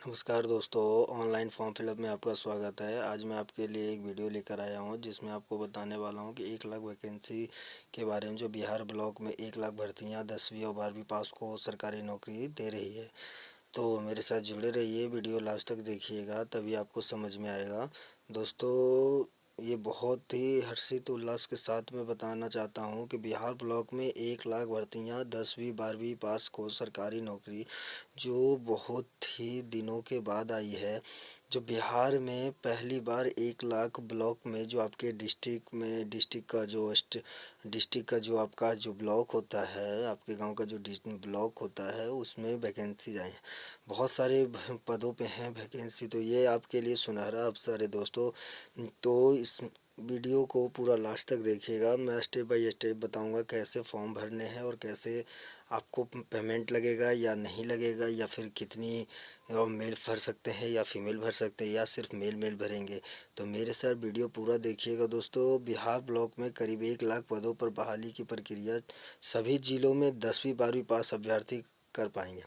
नमस्कार दोस्तों, online form fill up में आपका स्वागत है। आज मैं आपके लिए एक वीडियो लेकर आया हूं जिसमें आपको बताने वाला हूं कि 1 लाख वैकेंसी के बारे में। जो बिहार ब्लॉक में 1 लाख भर्तियां 10वीं और 12वीं पास को सरकारी नौकरी दे रही है। तो मेरे साथ जुड़े रहिए, वीडियो लास्ट तक देखिएगा तभी आपको समझ में आएगा। दोस्तों, ये बहुत ही हर्षित उल्लास के साथ मैं बताना चाहता हूँ कि बिहार ब्लॉक में 1 लाख भर्तियां 10वीं 12वीं पास को सरकारी नौकरी, जो बहुत ही दिनों के बाद आई है। जो बिहार में पहली बार 1 लाख ब्लॉक में, जो आपके डिस्ट्रिक्ट का जो आपका जो ब्लॉक होता है, आपके गांव का जो ब्लॉक होता है, उसमें वैकेंसी आई है। बहुत सारे पदों पे हैं वैकेंसी। तो ये आपके लिए सुनहरा अवसर है दोस्तों। तो इस वीडियो को पूरा लास्ट तक देखिएगा। मैं स्टेप बाय स्टेप बताऊंगा कैसे फॉर्म भरने हैं और कैसे आपको पेमेंट लगेगा या नहीं लगेगा, या फिर कितनी मेल भर सकते हैं या फीमेल भर सकते हैं, या सिर्फ मेल भरेंगे। तो मेरे साथ वीडियो पूरा देखिएगा दोस्तों। बिहार ब्लॉक में करीब 1 लाख पदों पर बहाली की प्रक्रिया सभी जिलों में 10वीं 12वीं पास अभ्यर्थी कर पाएंगे।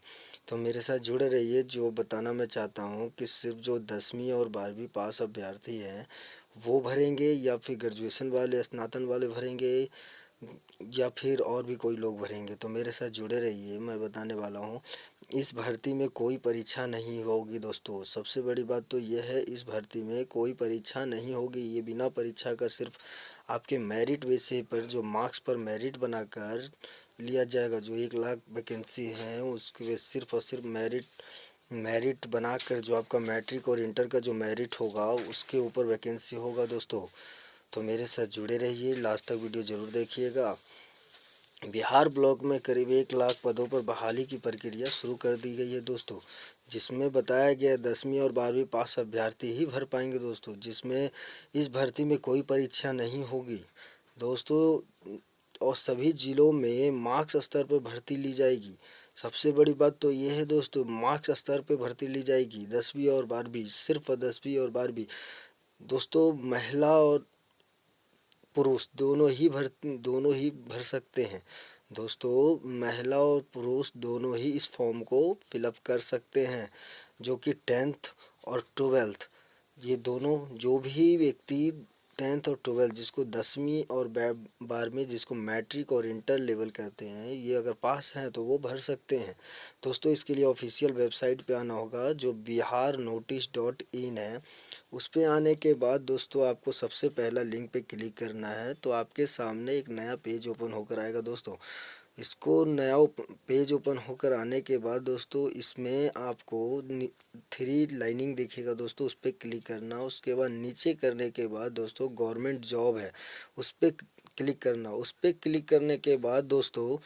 तो मेरे साथ जुड़े रहिए। जो बताना मैं चाहता हूँ कि सिर्फ जो 10वीं और 12वीं पास अभ्यर्थी हैं वो भरेंगे, या फिर ग्रेजुएशन वाले स्नातन वाले भरेंगे, या फिर और भी कोई लोग भरेंगे। तो मेरे साथ जुड़े रहिए, मैं बताने वाला हूँ। इस भर्ती में कोई परीक्षा नहीं होगी दोस्तों। सबसे बड़ी बात तो यह है, इस भर्ती में कोई परीक्षा नहीं होगी। ये बिना परीक्षा का सिर्फ आपके मेरिट बेसिस पर, जो मार्क्स पर मेरिट बनाकर लिया जाएगा। जो 1 लाख वैकेंसी है उसके सिर्फ और सिर्फ मेरिट बनाकर, जो आपका मैट्रिक और इंटर का जो मेरिट होगा उसके ऊपर वैकेंसी होगा दोस्तों। तो मेरे साथ जुड़े रहिए, लास्ट तक वीडियो ज़रूर देखिएगा। बिहार ब्लॉक में करीब 1 लाख पदों पर बहाली की प्रक्रिया शुरू कर दी गई है दोस्तों, जिसमें बताया गया 10वीं और 12वीं पास अभ्यर्थी ही भर पाएंगे दोस्तों। जिसमें इस भर्ती में कोई परीक्षा नहीं होगी दोस्तों, और सभी जिलों में मार्क्स स्तर पर भर्ती ली जाएगी। सबसे बड़ी बात तो ये है दोस्तों, मार्क्स स्तर पर भर्ती ली जाएगी। 10वीं और 12वीं, सिर्फ 10वीं और 12वीं दोस्तों। महिला और पुरुष दोनों ही भर सकते हैं दोस्तों। महिला और पुरुष दोनों ही इस फॉर्म को फिलअप कर सकते हैं। जो कि 10th और 12th, ये दोनों, जो भी व्यक्ति 10th और 12th, जिसको 10वीं और 12वीं, जिसको मैट्रिक और इंटर लेवल कहते हैं, ये अगर पास हैं तो वो भर सकते हैं दोस्तों। इसके लिए ऑफिशियल वेबसाइट पे आना होगा, जो biharnotice.in है। उस पे आने के बाद दोस्तों आपको सबसे पहला लिंक पे क्लिक करना है। तो आपके सामने एक नया पेज ओपन होकर आएगा दोस्तों। इसको नया पेज ओपन होकर आने के बाद दोस्तों, इसमें आपको 3 लाइनिंग दिखेगा दोस्तों, उस पर क्लिक करना। उसके बाद नीचे करने के बाद दोस्तों गवर्नमेंट जॉब है, उस पर क्लिक करना। उस पर क्लिक करने के बाद दोस्तों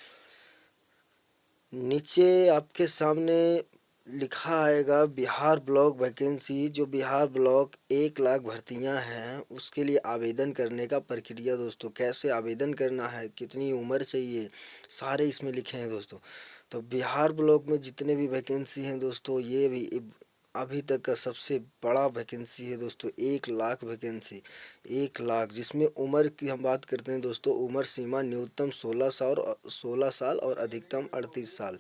नीचे आपके सामने लिखा आएगा बिहार ब्लॉक वैकेंसी। जो बिहार ब्लॉक 1 लाख भर्तियां हैं उसके लिए आवेदन करने का प्रक्रिया दोस्तों, कैसे आवेदन करना है, कितनी उम्र चाहिए, सारे इसमें लिखे हैं दोस्तों। तो बिहार ब्लॉक में जितने भी वैकेंसी हैं दोस्तों, ये भी अभी तक का सबसे बड़ा वैकेंसी है दोस्तों। 1 लाख वैकेंसी, 1 लाख, जिसमें उम्र की हम बात करते हैं दोस्तों। उम्र सीमा न्यूनतम 16 साल और अधिकतम 38 साल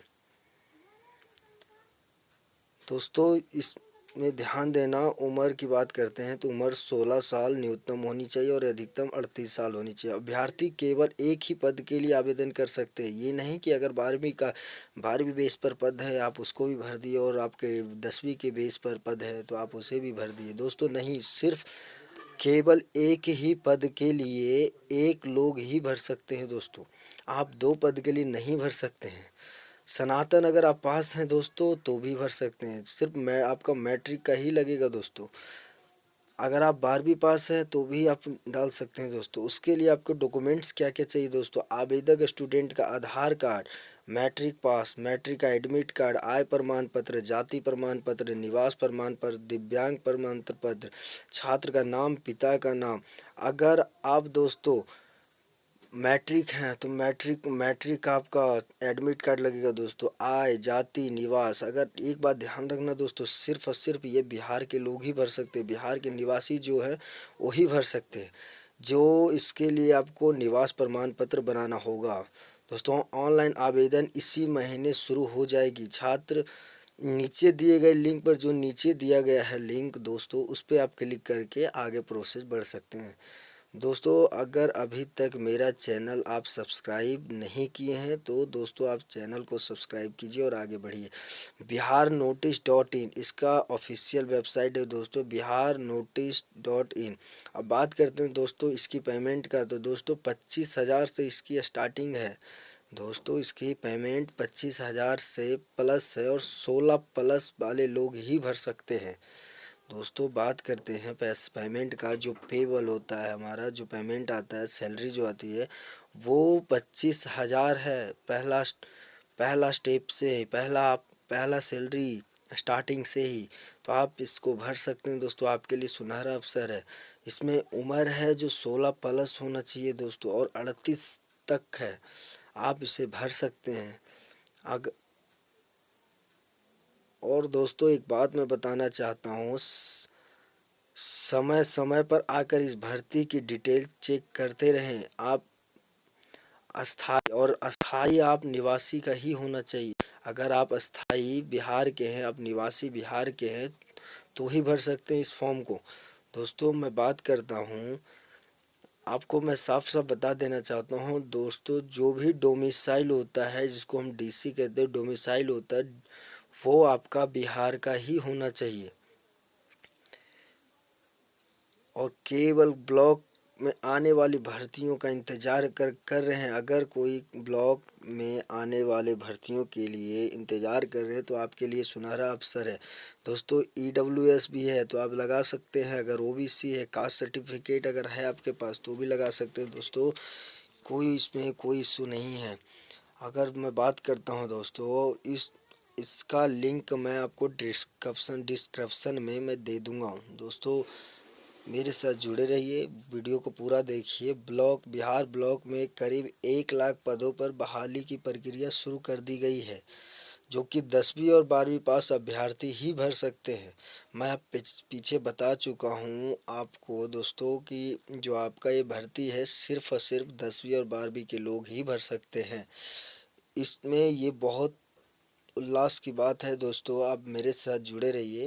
दोस्तों। इसमें ध्यान देना, उम्र की बात करते हैं तो उम्र 16 साल न्यूनतम होनी चाहिए और अधिकतम 38 साल होनी चाहिए। अभ्यर्थी केवल एक ही पद के लिए आवेदन कर सकते हैं। ये नहीं कि अगर 12वीं बेस पर पद है आप उसको भी भर दिए, और आपके 10वीं के बेस पर पद है तो आप उसे भी भर दिए दोस्तों। नहीं, सिर्फ केवल एक ही पद के लिए एक लोग ही भर सकते हैं दोस्तों। आप 2 पद के लिए नहीं भर सकते हैं। सनातन अगर आप पास हैं दोस्तों तो भी भर सकते हैं, सिर्फ मैं आपका मैट्रिक का ही लगेगा दोस्तों। अगर आप 12वीं पास हैं तो भी आप डाल सकते हैं दोस्तों। उसके लिए आपको डॉक्यूमेंट्स क्या क्या चाहिए दोस्तों। आवेदक स्टूडेंट का आधार कार्ड, मैट्रिक पास, मैट्रिक का एडमिट कार्ड, आय प्रमाण पत्र, जाति प्रमाण पत्र, निवास प्रमाण पत्र, दिव्यांग प्रमाण पत्र, छात्र का नाम, पिता का नाम। अगर आप दोस्तों मैट्रिक हैं तो मैट्रिक का आपका एडमिट कार्ड लगेगा दोस्तों। आय, जाति, निवास। अगर एक बात ध्यान रखना दोस्तों, सिर्फ और सिर्फ ये बिहार के लोग ही भर सकते हैं, बिहार के निवासी जो है वही भर सकते हैं। जो इसके लिए आपको निवास प्रमाण पत्र बनाना होगा दोस्तों। ऑनलाइन आवेदन इसी महीने शुरू हो जाएगी। छात्र नीचे दिए गए लिंक पर, जो नीचे दिया गया है लिंक दोस्तों, उस पर आप क्लिक करके आगे प्रोसेस बढ़ सकते हैं। दोस्तों अगर अभी तक मेरा चैनल आप सब्सक्राइब नहीं किए हैं तो दोस्तों आप चैनल को सब्सक्राइब कीजिए और आगे बढ़िए। बिहार नोटिस डॉट इन इसका ऑफिशियल वेबसाइट है दोस्तों, बिहार नोटिस डॉट इन। अब बात करते हैं दोस्तों इसकी पेमेंट का, तो दोस्तों 25,000 से इसकी स्टार्टिंग है। दोस्तों इसकी पेमेंट 25,000 से प्लस है और 16 प्लस वाले लोग ही भर सकते हैं। दोस्तों बात करते हैं पेमेंट का, जो पेबल होता है हमारा, जो पेमेंट आता है, सैलरी जो आती है वो 25,000 है। पहला स्टेप से पहला सैलरी स्टार्टिंग से ही, तो आप इसको भर सकते हैं दोस्तों। आपके लिए सुनहरा अवसर है। इसमें उम्र है जो 16 प्लस होना चाहिए दोस्तों, और 38 तक है। आप इसे भर सकते हैं। अग और दोस्तों एक बात मैं बताना चाहता हूँ, समय समय पर आकर इस भर्ती की डिटेल चेक करते रहें। आप अस्थाई आप निवासी का ही होना चाहिए। अगर आप अस्थाई बिहार के हैं, आप निवासी बिहार के हैं, तो ही भर सकते हैं इस फॉर्म को। दोस्तों मैं बात करता हूँ, आपको मैं साफ साफ बता देना चाहता हूँ दोस्तों, जो भी डोमिसाइल होता है, जिसको हम डीसी कहते हैं, डोमिसाइल होता है, वो आपका बिहार का ही होना चाहिए। और केवल ब्लॉक में आने वाली भर्तियों का इंतज़ार कर रहे हैं। अगर कोई ब्लॉक में आने वाले भर्तियों के लिए इंतज़ार कर रहे हैं तो आपके लिए सुनहरा अवसर है दोस्तों। ईडब्ल्यूएस भी है तो आप लगा सकते हैं। अगर ओबीसी है, कास्ट सर्टिफिकेट अगर है आपके पास तो भी लगा सकते हैं दोस्तों। इसमें कोई इशू नहीं है। अगर मैं बात करता हूं दोस्तों, इसका लिंक मैं आपको डिस्क्रिप्शन में मैं दे दूंगा दोस्तों। मेरे साथ जुड़े रहिए, वीडियो को पूरा देखिए। बिहार ब्लॉक में करीब 1 लाख पदों पर बहाली की प्रक्रिया शुरू कर दी गई है, जो कि 10वीं और 12वीं पास अभ्यर्थी ही भर सकते हैं। मैं पीछे बता चुका हूं आपको दोस्तों कि जो आपका ये भर्ती है सिर्फ और सिर्फ 10वीं और 12वीं के लोग ही भर सकते हैं। इसमें ये बहुत उल्लास की बात है दोस्तों। आप मेरे साथ जुड़े रहिए।